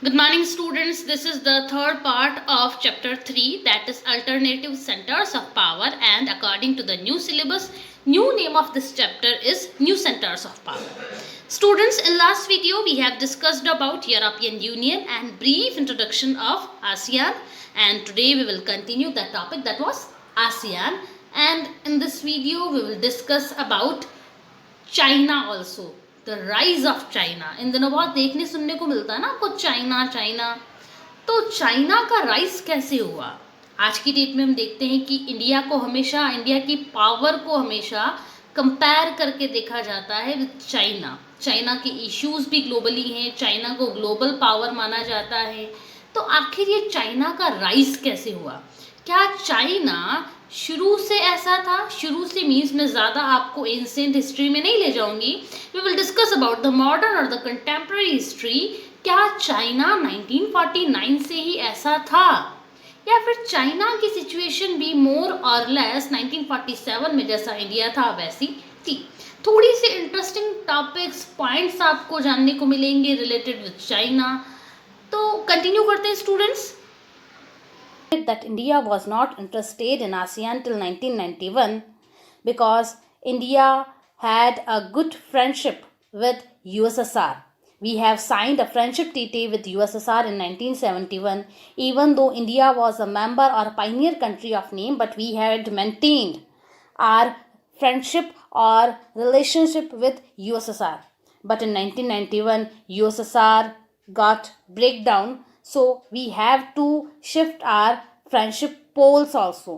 Good morning, students. This is the third part of chapter 3, that is alternative centers of power, and according to the new syllabus, new name of this chapter is new centers of power. Students, in last video we have discussed about European Union and brief introduction of ASEAN, and today we will continue the topic that was ASEAN, and in this video we will discuss about China also, the rise of China. इन दिनों बहुत देखने सुनने को मिलता है ना आपको, चाइना चाइना. तो चाइना का राइज कैसे हुआ? आज की डेट में हम देखते हैं कि इंडिया की पावर को हमेशा कंपेयर करके देखा जाता है विद चाइना. चाइना के इश्यूज भी ग्लोबली हैं, चाइना को ग्लोबल पावर माना जाता है. तो आखिर ये चाइना का राइज कैसे हुआ? क्या चाइना शुरू से ऐसा था? शुरू से मीन्स मैं ज़्यादा आपको एंशिएंट हिस्ट्री में नहीं ले जाऊंगी. We will discuss about the modern और द कंटेम्प्रेरी हिस्ट्री. क्या चाइना 1949 से ही ऐसा था, या फिर चाइना की सिचुएशन भी मोर और लेस 1947 में जैसा इंडिया था वैसी थी? थोड़ी सी इंटरेस्टिंग टॉपिक्स पॉइंट्स आपको जानने को मिलेंगे रिलेटेड विद चाइना. तो कंटिन्यू करते हैं students. That India was not interested in ASEAN till 1991 because India had a good friendship with USSR. We have signed a friendship treaty with USSR in 1971. Even though India was a member or pioneer country of name, but we had maintained our friendship or relationship with USSR. But in 1991, USSR got breakdown, so we have to shift our friendship poles also.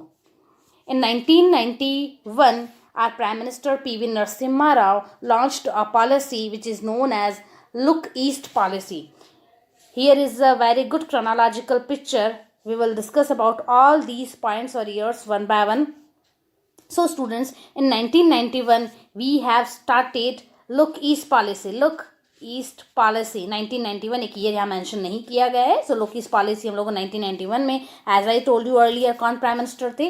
In 1991, our Prime Minister P.V. Narasimha Rao launched a policy which is known as Look East policy. Here is a very good chronological picture. We will discuss about all these points or years one by one. So students, in 1991, we have started Look East policy. Look east policy 1991 एक year यहाँ mention नहीं किया गया है. So look east policy हम लोग को 1991 में, as I told you earlier, कौन प्राइम मिनिस्टर थे?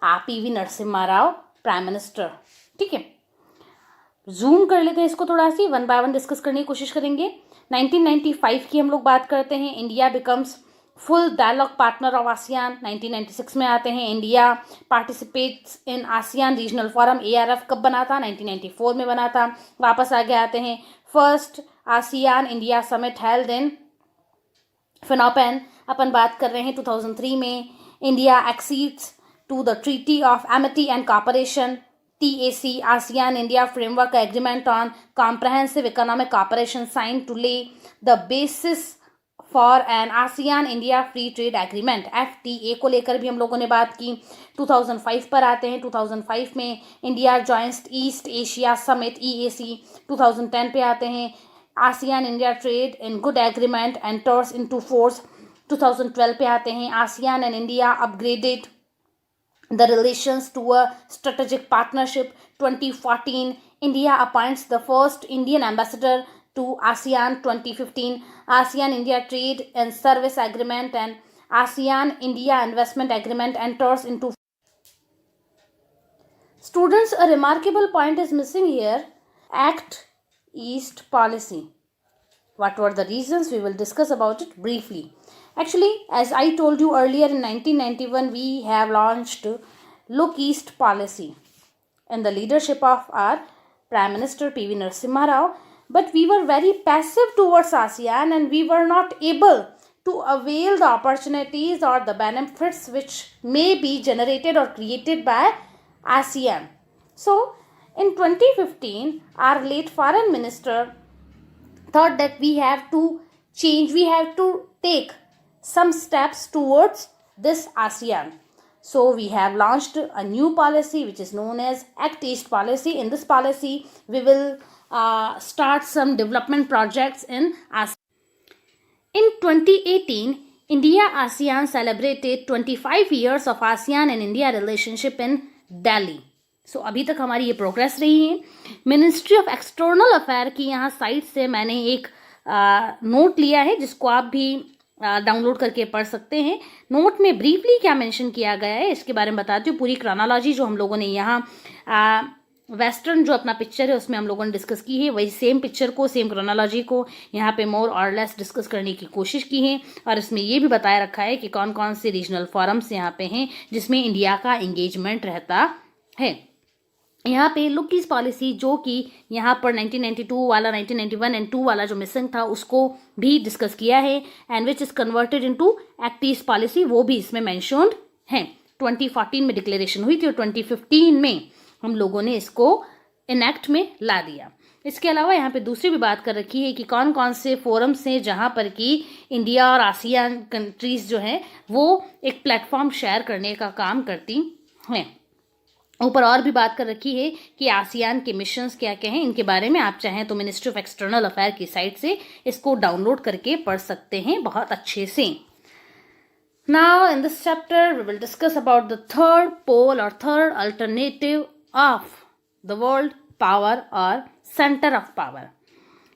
PV Narasimha Rao prime minister. ठीक है, जूम कर लेते हैं इसको थोड़ा सी, वन बाय वन डिस्कस करने की कोशिश करेंगे. 1995 की हम लोग बात करते हैं. India becomes full dialogue partner of ASEAN. 1996 में आते हैं. India participates in ASEAN regional forum. ARF कब बना था? 1994 में बना था. वापस आगे आते हैं. First ASEAN India summit held in Phnom Penh अपन बात कर रहे हैं 2003 में. India accedes to the treaty of amity and cooperation TAC, ASEAN India Framework Agreement on Comprehensive Economic Cooperation signed to lay the basis for an ASEAN India Free Trade Agreement FTA को लेकर भी हम लोगों ने बात की. 2005 पर आते हैं. 2005 में India joins east Asia summit EAC. 2010 पे आते हैं. ASEAN India Trade and Good Agreement enters into force. 2012 पे आते हैं. ASEAN and India upgraded the relations to a strategic partnership. 2014, India appoints the first Indian ambassador to ASEAN. 2015, ASEAN India Trade and Service Agreement and ASEAN India Investment Agreement enters into. Students, a remarkable point is missing here. Act East policy. What were the reasons? We will discuss about it briefly. Actually, as I told you earlier, in 1991, we have launched Look East policy in the leadership of our Prime Minister P.V. Narasimha Rao. But we were very passive towards ASEAN and we were not able to avail the opportunities or the benefits which may be generated or created by ASEAN. So, in 2015, our late Foreign Minister thought that we have to change, we have to take some steps towards this ASEAN. So we have launched a new policy which is known as Act East policy. In this policy, we will start some development projects in ASEAN. In 2018, India ASEAN celebrated 25 years of ASEAN and India relationship in Delhi. सो अभी तक हमारी ये progress रही है. Ministry of external affair की यहाँ site से मैंने एक नोट लिया है जिसको आप भी डाउनलोड करके पढ़ सकते हैं. नोट में ब्रीफली क्या मेंशन किया गया है इसके बारे में बताती हूँ. पूरी क्रोनोलॉजी जो हम लोगों ने यहाँ वेस्टर्न जो अपना पिक्चर है उसमें हम लोगों ने डिस्कस की है, वही सेम पिक्चर को, सेम क्रोनोलॉजी को यहाँ पे मोर और लेस डिस्कस करने की कोशिश की है। और इसमें ये भी बताया रखा है कि कौन कौन से रीजनल फोरम्स यहाँ पे हैं जिसमें इंडिया का एंगेजमेंट रहता है। यहाँ पे लुक ईस्ट पॉलिसी जो कि यहाँ पर 1992 वाला, 1991 एंड 2 वाला जो मिसिंग था उसको भी डिस्कस किया है, and which is converted into act east policy, वो भी इसमें मेंशन्ड है। 2014 में डिक्लेरेशन हुई थी और 2015 में हम लोगों ने इसको इनएक्ट में ला दिया। इसके अलावा यहाँ पे दूसरी भी बात कर रखी है कि कौन कौन से फोरम्स हैं जहाँ पर कि इंडिया और आसियान कंट्रीज जो हैं वो एक प्लेटफॉर्म शेयर करने का काम करती हैं। ऊपर और भी बात कर रखी है कि आसियान के मिशंस क्या क्या हैं, इनके बारे में आप चाहें तो मिनिस्ट्री ऑफ एक्सटर्नल अफेयर की साइट से इसको डाउनलोड करके पढ़ सकते हैं बहुत अच्छे से। Now in this chapter we will discuss about the third pole और third alternative of the world power और सेंटर ऑफ पावर।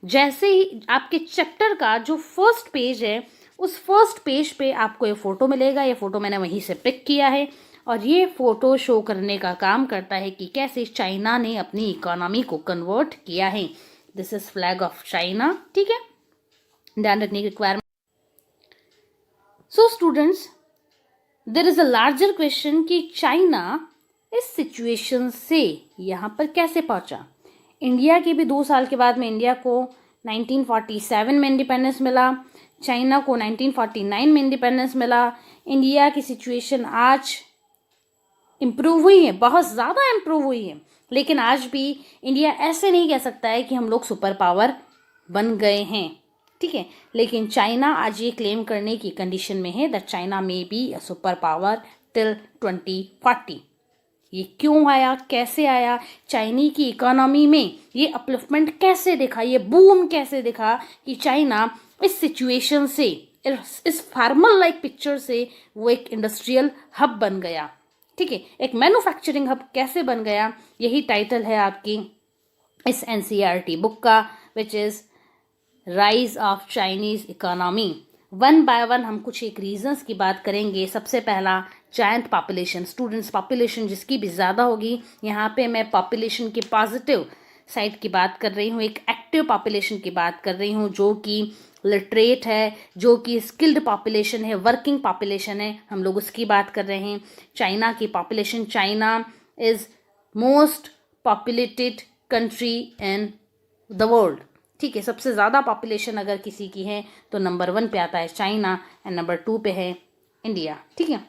जैसे ही आपके चैप्टर का जो फर्स्ट पेज है उस फर्स्ट पेज पे आपको ये फोटो मिलेगा, ये फोटो मैंने वहीं से पिक किया है और ये फोटो शो करने का काम करता है कि कैसे चाइना ने अपनी इकोनॉमी को कन्वर्ट किया है। This is flag of China, ठीक है, ध्यान रखने की requirement. So students, there is a larger question कि चाइना इस सिचुएशन से यहाँ पर कैसे पहुंचा। इंडिया के भी 2 साल के बाद में इंडिया को 1947 में इंडिपेंडेंस मिला, चाइना को 1949 में इंडिपेंडेंस मिला। इंडिया की सिचुएशन आज इम्प्रूव हुई है, बहुत ज़्यादा इम्प्रूव हुई है, लेकिन आज भी इंडिया ऐसे नहीं कह सकता है कि हम लोग सुपर पावर बन गए हैं, ठीक है। लेकिन चाइना आज ये क्लेम करने की कंडीशन में है that China may be a super power till 2040। ये क्यों आया, कैसे आया, चाइनी की इकोनॉमी में ये अपलिफ्टमेंट कैसे दिखा, ये बूम कैसे दिखा कि चाइना इस सिचुएशन से, इस फार्मल लाइक पिक्चर से वो एक इंडस्ट्रियल हब बन गया, ठीक है, एक मैन्युफैक्चरिंग हब कैसे बन गया। यही टाइटल है आपकी इस एनसीईआरटी बुक का, which is rise of Chinese economy. One by one हम कुछ एक रीजंस की बात करेंगे। सबसे पहला, जायंट पॉपुलेशन, स्टूडेंट्स पॉपुलेशन जिसकी भी ज़्यादा होगी। यहाँ पे मैं पॉपुलेशन की पॉजिटिव साइड की बात कर रही हूँ, एक एक्टिव पॉपुलेशन की बात कर रही हूँ जो कि लिटरेट है, जो कि स्किल्ड पॉपुलेशन है, वर्किंग पॉपुलेशन है, हम लोग उसकी बात कर रहे हैं। चाइना की population, China is most populated country in the world, ठीक है। सबसे ज़्यादा पॉपुलेशन अगर किसी की है तो नंबर 1 पे आता है चाइना एंड नंबर 2 पे है इंडिया, ठीक है।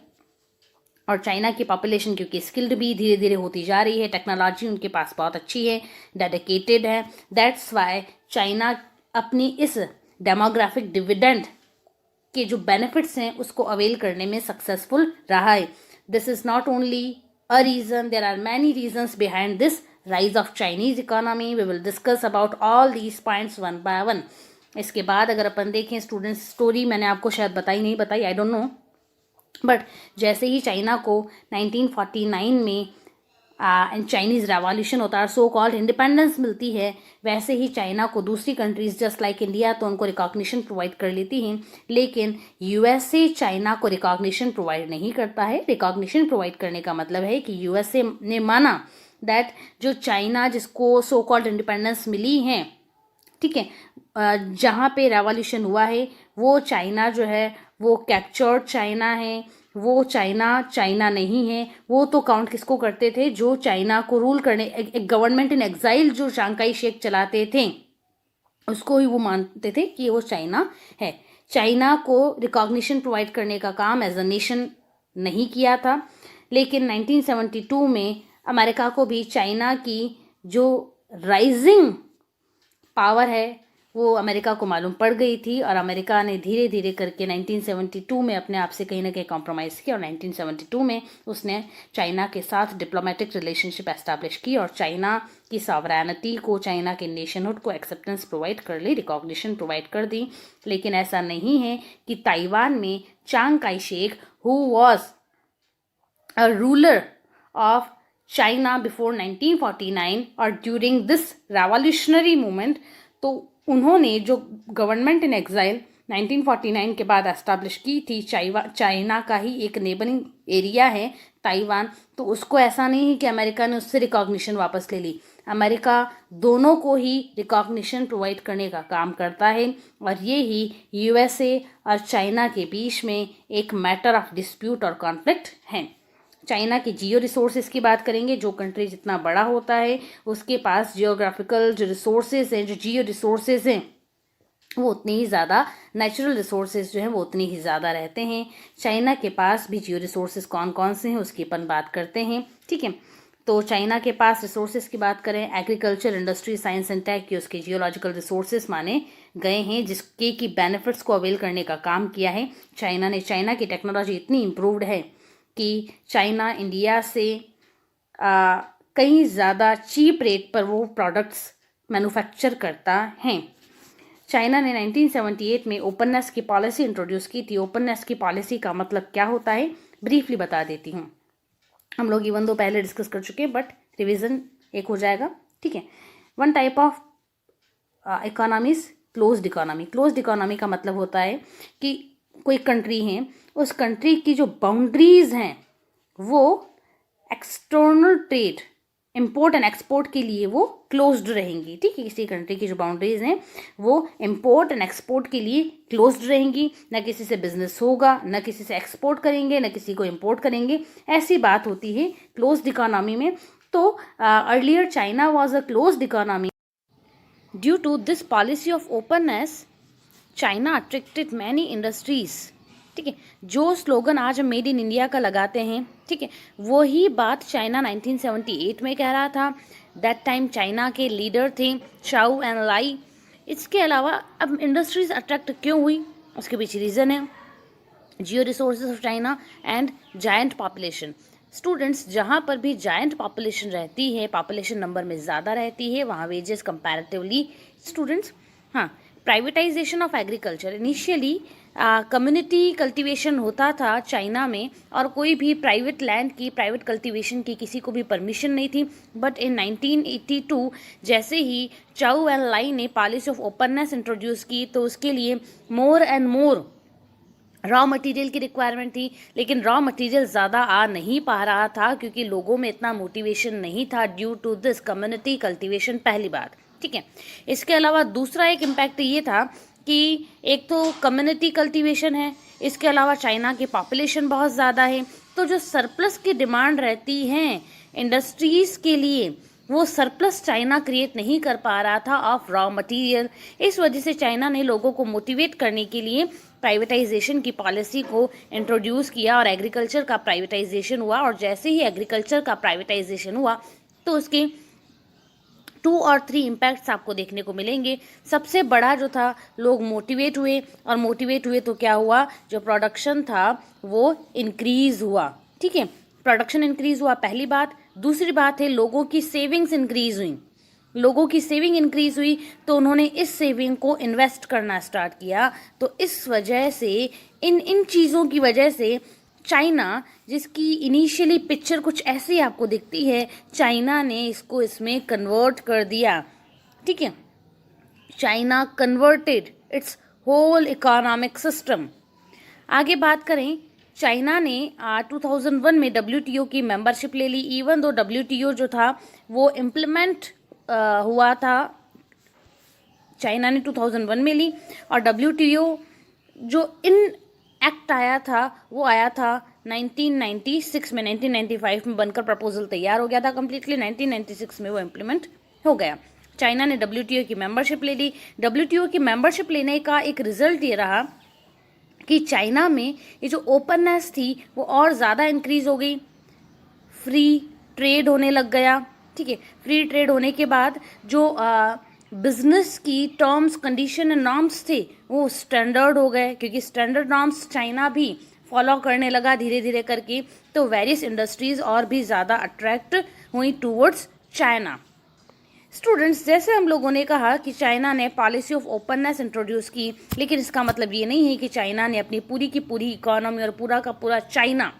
और चाइना की पॉपुलेशन क्योंकि स्किल्ड भी धीरे धीरे होती जा रही है, टेक्नोलॉजी उनके पास बहुत अच्छी है, डेडिकेटेड है, दैट्स वाई चाइना अपनी इस डेमोग्राफिक डिविडेंड के जो बेनिफिट्स हैं उसको अवेल करने में सक्सेसफुल रहा है। This is not only a reason, there are many reasons behind this rise of Chinese economy. We will discuss about all these points one by one. इसके बाद अगर अपन देखें स्टूडेंट्स, स्टोरी मैंने आपको शायद बताई नहीं बताई, आई डोंट नो, बट जैसे ही चाइना को 1949 में चाइनीज़ रेवोल्यूशन होता है, सो कॉल्ड इंडिपेंडेंस मिलती है, वैसे ही चाइना को दूसरी कंट्रीज जस्ट लाइक इंडिया तो उनको रिकॉग्निशन प्रोवाइड कर लेती हैं, लेकिन यूएसए चाइना को रिकॉग्निशन प्रोवाइड नहीं करता है। रिकॉग्निशन प्रोवाइड करने का मतलब है कि यूएसए ने माना दैट जो चाइना जिसको सो कॉल्ड इंडिपेंडेंस मिली है, ठीक है, जहाँ पे रेवोल्यूशन हुआ है वो चाइना जो है वो कैप्चर्ड चाइना है, वो चाइना नहीं है। वो तो काउंट किसको करते थे, जो चाइना को रूल करने, एक गवर्नमेंट इन एग्जाइल जो चांग काई शेक चलाते थे उसको ही वो मानते थे कि वो चाइना है। चाइना को रिकॉग्निशन प्रोवाइड करने का काम एज अ नेशन नहीं किया था, लेकिन 1972 में अमेरिका को भी चाइना की जो राइजिंग पावर है वो अमेरिका को मालूम पड़ गई थी और अमेरिका ने धीरे धीरे करके 1972 में अपने आप से कहीं ना कहीं कॉम्प्रोमाइज़ किया और 1972 में उसने चाइना के साथ डिप्लोमेटिक रिलेशनशिप एस्टैब्लिश की और चाइना की सॉवरेनिटी को, चाइना के नेशनहुड को एक्सेप्टेंस प्रोवाइड कर ली, रिकॉग्निशन प्रोवाइड कर दी। लेकिन ऐसा नहीं है कि ताइवान में Chiang Kai Shek who was a ruler of China before 1949 और ड्यूरिंग दिस रेवोल्यूशनरी मूवमेंट, तो उन्होंने जो गवर्नमेंट इन एग्जाइल 1949 के बाद एस्टैब्लिश की थी, चाइना का ही एक नेबरिंग एरिया है ताइवान, तो उसको ऐसा नहीं है कि अमेरिका ने उससे रिकॉग्निशन वापस ले ली। अमेरिका दोनों को ही रिकॉग्निशन प्रोवाइड करने का काम करता है और ये ही यूएसए और चाइना के बीच में एक मैटर ऑफ डिस्प्यूट और कॉन्फ्लिक्ट है। चाइना की जियो रिसोर्सेज की बात करेंगे। जो कंट्री जितना बड़ा होता है उसके पास जियोग्राफिकल जो रिसोर्सेज हैं, जो जियो रिसोर्सेज हैं, वो उतनी ही ज़्यादा, नेचुरल रिसोर्सेज जो हैं वो उतनी ही ज़्यादा रहते हैं। चाइना के पास भी जियो रिसोर्सेज कौन कौन से हैं उसकी अपन बात करते हैं, ठीक है। तो चाइना के पास रिसोर्सेज की बात करें, agriculture, industry, science and tech के उसके जियोलॉजिकल रिसोर्सेज माने गए हैं, जिसके की बेनिफिट्स को अवेल करने का काम किया है चाइना ने। चाइना की टेक्नोलॉजी इतनी इम्प्रूव्ड है कि चाइना इंडिया से कई ज़्यादा चीप रेट पर वो प्रोडक्ट्स मैन्युफैक्चर करता है। चाइना ने 1978 में ओपननेस की पॉलिसी इंट्रोड्यूस की थी। ओपननेस की पॉलिसी का मतलब क्या होता है ब्रीफली बता देती हूँ। हम लोग इवन दो पहले डिस्कस कर चुके हैं, बट रिवीजन एक हो जाएगा, ठीक है। One type of economies closed economy. Closed economy का मतलब होता है कि कोई कंट्री है, उस कंट्री की जो बाउंड्रीज हैं वो external trade, import and export के लिए वो क्लोज्ड रहेंगी, ठीक है। किसी कंट्री की जो बाउंड्रीज हैं वो इम्पोर्ट एंड एक्सपोर्ट के लिए क्लोज्ड रहेंगी। न किसी से बिजनेस होगा, न किसी से एक्सपोर्ट करेंगे, न किसी को इम्पोर्ट करेंगे, ऐसी बात होती है क्लोज्ड इकोनॉमी में। तो earlier China was a closed economy. Due to this policy of openness China attracted many industries, ठीक है। जो स्लोगन आज हम मेड इन इंडिया का लगाते हैं, ठीक है, वही बात चाइना 1978 में कह रहा था। दैट टाइम चाइना के लीडर थे चाउ एंड लाई। इसके अलावा अब इंडस्ट्रीज अट्रैक्ट क्यों हुई, उसके पीछे रीज़न है geo resources of China and giant population. Students, जहाँ पर भी जायंट पॉपुलेशन रहती है, पॉपुलेशन नंबर में ज़्यादा रहती है, वहाँ वेजेस कंपैरेटिवली, स्टूडेंट्स, हाँ। Privatisation of agriculture. Initially community cultivation होता था चाइना में, और कोई भी प्राइवेट लैंड की, प्राइवेट कल्टीवेशन की किसी को भी परमिशन नहीं थी। बट इन 1982 जैसे ही चाउ एंड लाई ने पॉलिसी ऑफ ओपननेस इंट्रोड्यूस की, तो उसके लिए more and more raw material की रिक्वायरमेंट थी। लेकिन रॉ मटेरियल ज़्यादा आ नहीं पा रहा था क्योंकि लोगों में इतना मोटिवेशन नहीं था due to this community cultivation, पहली बात, ठीक है। इसके अलावा दूसरा एक इम्पैक्ट ये था कि एक तो कम्युनिटी कल्टीवेशन है, इसके अलावा चाइना की पॉपुलेशन बहुत ज़्यादा है, तो जो सरप्लस की डिमांड रहती है इंडस्ट्रीज़ के लिए, वो सरप्लस चाइना क्रिएट नहीं कर पा रहा था ऑफ रॉ मटेरियल। इस वजह से चाइना ने लोगों को मोटिवेट करने के लिए प्राइवेटाइजेशन की पॉलिसी को इंट्रोड्यूस किया और एग्रीकल्चर का प्राइवेटाइजेशन हुआ। और जैसे ही एग्रीकल्चर का प्राइवेटाइजेशन हुआ तो उसके 2 और 3 इम्पैक्ट्स आपको देखने को मिलेंगे। सबसे बड़ा जो था, लोग मोटिवेट हुए, और मोटिवेट हुए तो क्या हुआ, जो प्रोडक्शन था वो इंक्रीज हुआ, ठीक है। प्रोडक्शन इंक्रीज हुआ, पहली बात। दूसरी बात है लोगों की सेविंग्स इंक्रीज हुई। लोगों की सेविंग इंक्रीज हुई तो उन्होंने इस सेविंग को इन्वेस्ट करना स्टार्ट किया। तो इस वजह से, इन चीज़ों की वजह से चाइना, जिसकी इनिशियली पिक्चर कुछ ऐसी आपको दिखती है, चाइना ने इसको इसमें कन्वर्ट कर दिया, ठीक है। China converted its whole economic system. आगे बात करें, चाइना ने 2001 में WTO की मेंबरशिप ले ली। इवन दो WTO जो था वो इम्प्लीमेंट हुआ था, चाइना ने 2001 में ली, और WTO जो इन एक्ट आया था वो आया था 1996 में। 1995 में बनकर प्रपोजल तैयार हो गया था कम्प्लीटली, 1996 में वो इम्प्लीमेंट हो गया। चाइना ने WTO की मेंबरशिप ले ली। WTO की मेंबरशिप लेने का एक रिजल्ट ये रहा कि चाइना में ये जो ओपननेस थी वो और ज़्यादा इंक्रीज हो गई, फ्री ट्रेड होने लग गया, ठीक है। फ्री ट्रेड होने के बाद जो बिजनेस की टर्म्स, कंडीशन एंड नॉर्म्स थे वो स्टैंडर्ड हो गए, क्योंकि स्टैंडर्ड नॉर्म्स चाइना भी फॉलो करने लगा धीरे धीरे करके। तो वेरियस इंडस्ट्रीज और भी ज़्यादा अट्रैक्ट हुई टूवर्ड्स चाइना। स्टूडेंट्स, जैसे हम लोगों ने कहा कि चाइना ने पॉलिसी ऑफ ओपननेस इंट्रोड्यूस की, लेकिन इसका मतलब ये नहीं है कि चाइना ने अपनी पूरी की पूरी इकोनॉमी और पूरा का पूरा चाइना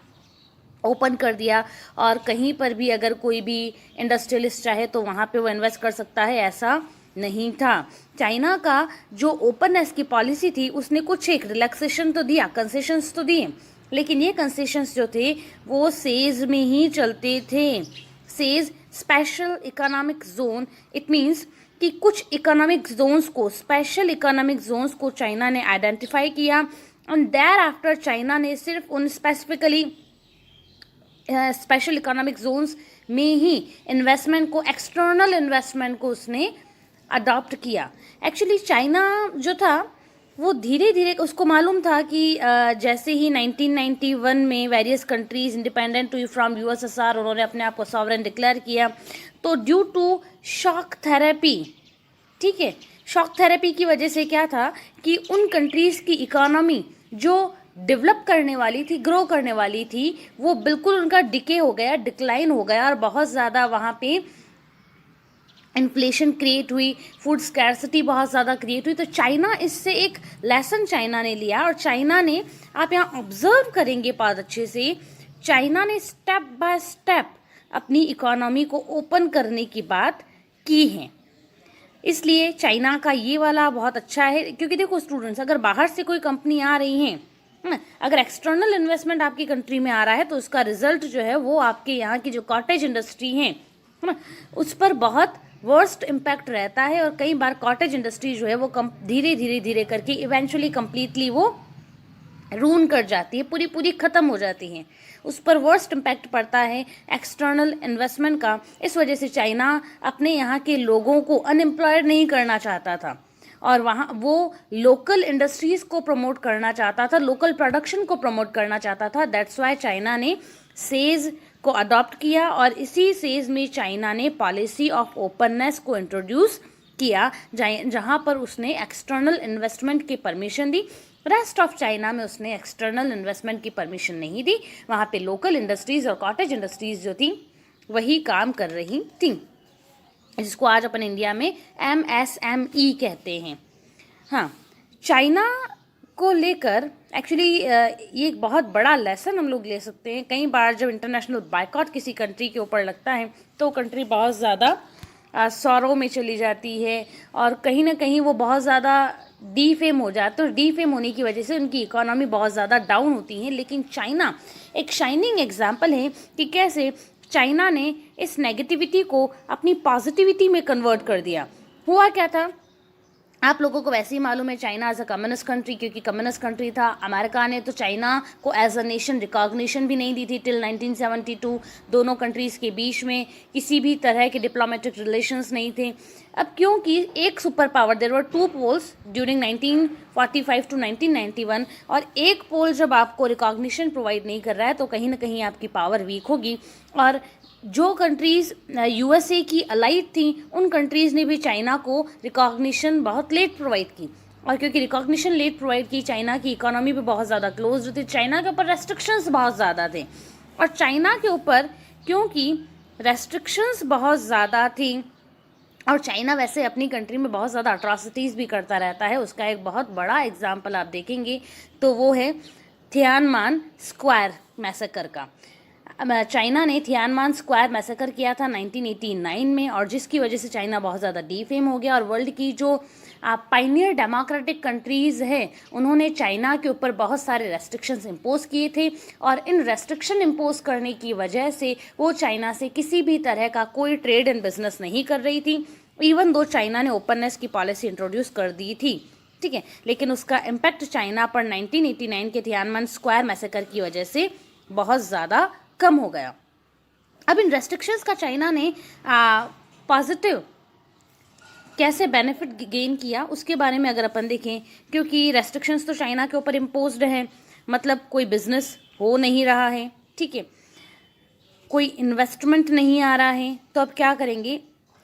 ओपन कर दिया और कहीं पर भी अगर कोई भी इंडस्ट्रियलिस्ट चाहे तो वहाँ पे वो इन्वेस्ट कर सकता है, ऐसा नहीं था। चाइना का जो ओपननेस की पॉलिसी थी उसने कुछ एक रिलैक्सेशन तो दिया, कंसेशंस तो दिए, लेकिन ये कंसेशंस जो थे वो सेज में ही चलते थे। Says special economic zone, it means कि कुछ इकोनॉमिक जोन्स को, स्पेशल इकोनॉमिक जोन्स को चाइना ने आइडेंटिफाई किया एंड देयर आफ्टर चाइना ने सिर्फ उन स्पेसिफिकली स्पेशल इकोनॉमिक जोन्स में ही इन्वेस्टमेंट को, एक्सटर्नल इन्वेस्टमेंट को उसने अडॉप्ट किया। एक्चुअली चाइना जो था वो धीरे धीरे, उसको मालूम था कि जैसे ही 1991 में वेरियस कंट्रीज इंडिपेंडेंट हुई फ्रॉम यूएसएसआर, उन्होंने अपने आप को सॉवरेन डिक्लेयर किया, तो ड्यू टू शॉक थेरेपी, ठीक है, शॉक थेरेपी की वजह से क्या था कि उन कंट्रीज़ की इकोनॉमी जो डेवलप करने वाली थी, ग्रो करने वाली थी, वो बिल्कुल उनका डिके हो गया, डिक्लाइन हो गया और बहुत ज़्यादा वहाँ पे इन्फ्लेशन क्रिएट हुई, फूड स्कैर्सिटी बहुत ज़्यादा क्रिएट हुई। तो चाइना, इससे एक लेसन चाइना ने लिया और चाइना ने, आप यहाँ ऑब्जर्व करेंगे बात अच्छे से, चाइना ने स्टेप बाय स्टेप अपनी इकोनॉमी को ओपन करने की बात की है। इसलिए चाइना का ये वाला बहुत अच्छा है, क्योंकि देखो स्टूडेंट्स, अगर बाहर से कोई कंपनी आ रही हैं, अगर एक्सटर्नल इन्वेस्टमेंट आपकी कंट्री में आ रहा है तो उसका रिजल्ट जो है वो आपके यहाँ की जो कॉटेज इंडस्ट्री है ना, उस पर बहुत वर्स्ट इम्पैक्ट रहता है और कई बार कॉटेज इंडस्ट्री जो है वो धीरे धीरे धीरे करके इवेंचुअली कम्प्लीटली वो रून कर जाती है, पूरी पूरी ख़त्म हो जाती हैं, उस पर वर्स्ट इम्पैक्ट पड़ता है एक्सटर्नल इन्वेस्टमेंट का। इस वजह से चाइना अपने यहाँ के लोगों को अनएम्प्लॉयड नहीं करना चाहता था और वहाँ वो लोकल इंडस्ट्रीज़ को प्रमोट करना चाहता था, लोकल प्रोडक्शन को प्रमोट करना चाहता था। दैट्स वाई चाइना ने सेज को अडॉप्ट किया और इसी सेज में चाइना ने पॉलिसी ऑफ ओपननेस को इंट्रोड्यूस किया, जहाँ पर उसने एक्सटर्नल इन्वेस्टमेंट की permission the. Rest of China में उसने एक्सटर्नल इन्वेस्टमेंट की परमिशन नहीं दी, वहाँ पे लोकल इंडस्ट्रीज़ और कॉटेज इंडस्ट्रीज़ जो थी वही काम कर रही थी, जिसको आज अपन इंडिया में MSME कहते हैं। हाँ, चाइना को लेकर एक्चुअली ये एक बहुत बड़ा लेसन हम लोग ले सकते हैं। कई बार जब इंटरनेशनल बायकॉट किसी कंट्री के ऊपर लगता है तो कंट्री बहुत ज़्यादा सौरों में चली जाती है और कहीं ना कहीं वो बहुत ज़्यादा डीफेम हो जाते हैं और डीफेम होने की वजह से उनकी इकोनॉमी बहुत ज़्यादा डाउन होती है। लेकिन चाइना एक शाइनिंग एग्जाम्पल है कि कैसे चाइना ने इस नेगेटिविटी को अपनी पॉजिटिविटी में कन्वर्ट कर दिया। हुआ क्या था, आप लोगों को वैसे ही मालूम है, China as a communist country, क्योंकि कम्युनिस्ट कंट्री था। अमेरिका ने तो चाइना को एज अ नेशन रिकॉग्निशन भी नहीं दी थी टिल 1972। दोनों कंट्रीज़ के बीच में किसी भी तरह के डिप्लोमेटिक रिलेशंस नहीं थे। अब क्योंकि एक super power, there were two poles during 1945 to 1991, और एक पोल जब आपको रिकॉग्निशन प्रोवाइड नहीं कर रहा है तो कहीं ना कहीं आपकी पावर वीक होगी। और जो कंट्रीज़ USA की अलाइड थी, उन कंट्रीज़ ने भी चाइना को रिकॉग्निशन बहुत लेट प्रोवाइड की, और क्योंकि रिकॉग्निशन लेट प्रोवाइड की, चाइना की इकोनॉमी भी बहुत ज़्यादा क्लोज थी, चाइना के ऊपर रेस्ट्रिक्शंस बहुत ज़्यादा थे। और चाइना के ऊपर क्योंकि रेस्ट्रिक्शंस बहुत ज़्यादा थी और चाइना वैसे अपनी कंट्री में बहुत ज़्यादा अट्रॉसिटीज़ भी करता रहता है, उसका एक बहुत बड़ा एग्जाम्पल आप देखेंगे तो वो है थियानमान स्क्वायर मैसेकर का। चाइना ने थियानमान स्क्वायर मैसेकर किया था 1989 में, और जिसकी वजह से चाइना बहुत ज़्यादा डीफेम हो गया और वर्ल्ड की जो पाइनियर डेमोक्रेटिक कंट्रीज़ है उन्होंने चाइना के ऊपर बहुत सारे रेस्ट्रिक्शंस इम्पोज किए थे, और इन रेस्ट्रिक्शन इम्पोज करने की वजह से वो चाइना से किसी भी तरह का कोई ट्रेड एंड बिजनेस नहीं कर रही थी, इवन दो चाइना ने ओपननेस की पॉलिसी इंट्रोड्यूस कर दी थी, ठीक है। लेकिन उसका इम्पैक्ट चाइना पर 1989 के थियानमान स्क्वायर मैसेकर की वजह से बहुत ज़्यादा कम हो गया। अब इन रेस्ट्रिक्शंस का चाइना ने पॉजिटिव कैसे बेनिफिट गेन किया उसके बारे में अगर अपन देखें, क्योंकि रेस्ट्रिक्शंस तो चाइना के ऊपर इम्पोज्ड हैं, मतलब कोई बिजनेस हो नहीं रहा है, ठीक है, कोई इन्वेस्टमेंट नहीं आ रहा है, तो अब क्या करेंगे।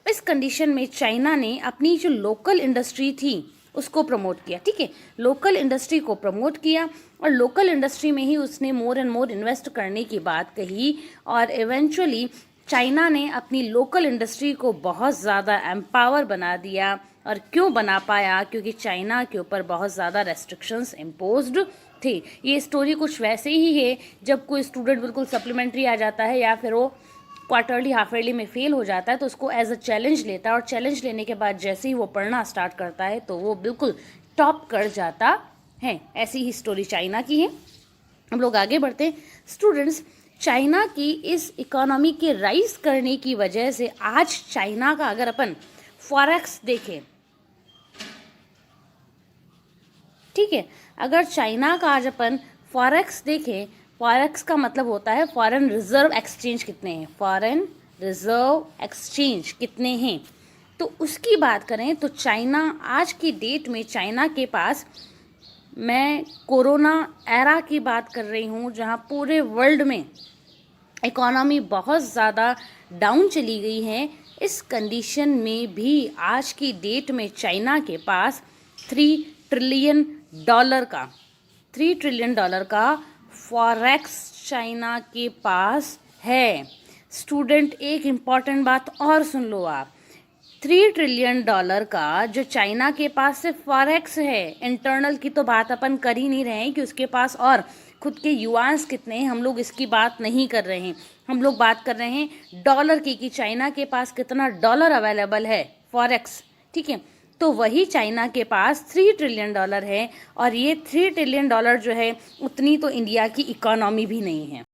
इस कंडीशन में चाइना ने अपनी जो लोकल इंडस्ट्री थी उसको प्रमोट किया, ठीक है, लोकल इंडस्ट्री को प्रमोट किया और लोकल इंडस्ट्री में ही उसने मोर एंड मोर इन्वेस्ट करने की बात कही, और इवेंचुअली चाइना ने अपनी लोकल इंडस्ट्री को बहुत ज़्यादा एम्पावर बना दिया। और क्यों बना पाया, क्योंकि चाइना के ऊपर बहुत ज़्यादा रेस्ट्रिक्शंस इम्पोज्ड थे। ये स्टोरी कुछ वैसे ही है जब कोई स्टूडेंट बिल्कुल सप्लीमेंट्री आ जाता है या फिर वो क्वार्टरली हाफ ईयरली में फेल हो जाता है तो उसको एज अ चैलेंज लेता है, और चैलेंज लेने के बाद जैसे ही वो पढ़ना स्टार्ट करता है तो वो बिल्कुल टॉप कर जाता है। ऐसी ही स्टोरी चाइना की है। हम लोग आगे बढ़ते हैं। स्टूडेंट्स, चाइना की इस इकोनॉमी के राइज करने की वजह से आज चाइना का अगर अपन फॉरेक्स देखें, ठीक है, अगर चाइना का आज अपन फॉरेक्स देखें, फॉरेक्स का मतलब होता है फॉरेन रिजर्व एक्सचेंज कितने हैं, फॉरेन रिजर्व एक्सचेंज कितने हैं, तो उसकी बात करें तो चाइना आज की डेट में, चाइना के पास, मैं कोरोना एरा की बात कर रही हूँ जहाँ पूरे वर्ल्ड में इकोनॉमी बहुत ज़्यादा डाउन चली गई है, इस कंडीशन में भी आज की डेट में चाइना के पास 3 ट्रिलियन डॉलर का फॉरेक्स चाइना के पास है। स्टूडेंट, एक इम्पॉर्टेंट बात और सुन लो आप, 3 ट्रिलियन डॉलर का जो चाइना के पास सिर्फ फॉरेक्स है, इंटरनल की तो बात अपन कर ही नहीं रहे हैं कि उसके पास और खुद के युआन्स कितने हैं, हम लोग इसकी बात नहीं कर रहे हैं, हम लोग बात कर रहे हैं डॉलर की कि चाइना के पास कितना डॉलर अवेलेबल है फॉरेक्स, ठीक है। तो वही चाइना के पास 3 ट्रिलियन डॉलर है, और ये 3 ट्रिलियन डॉलर जो है उतनी तो इंडिया की इकोनॉमी भी नहीं है।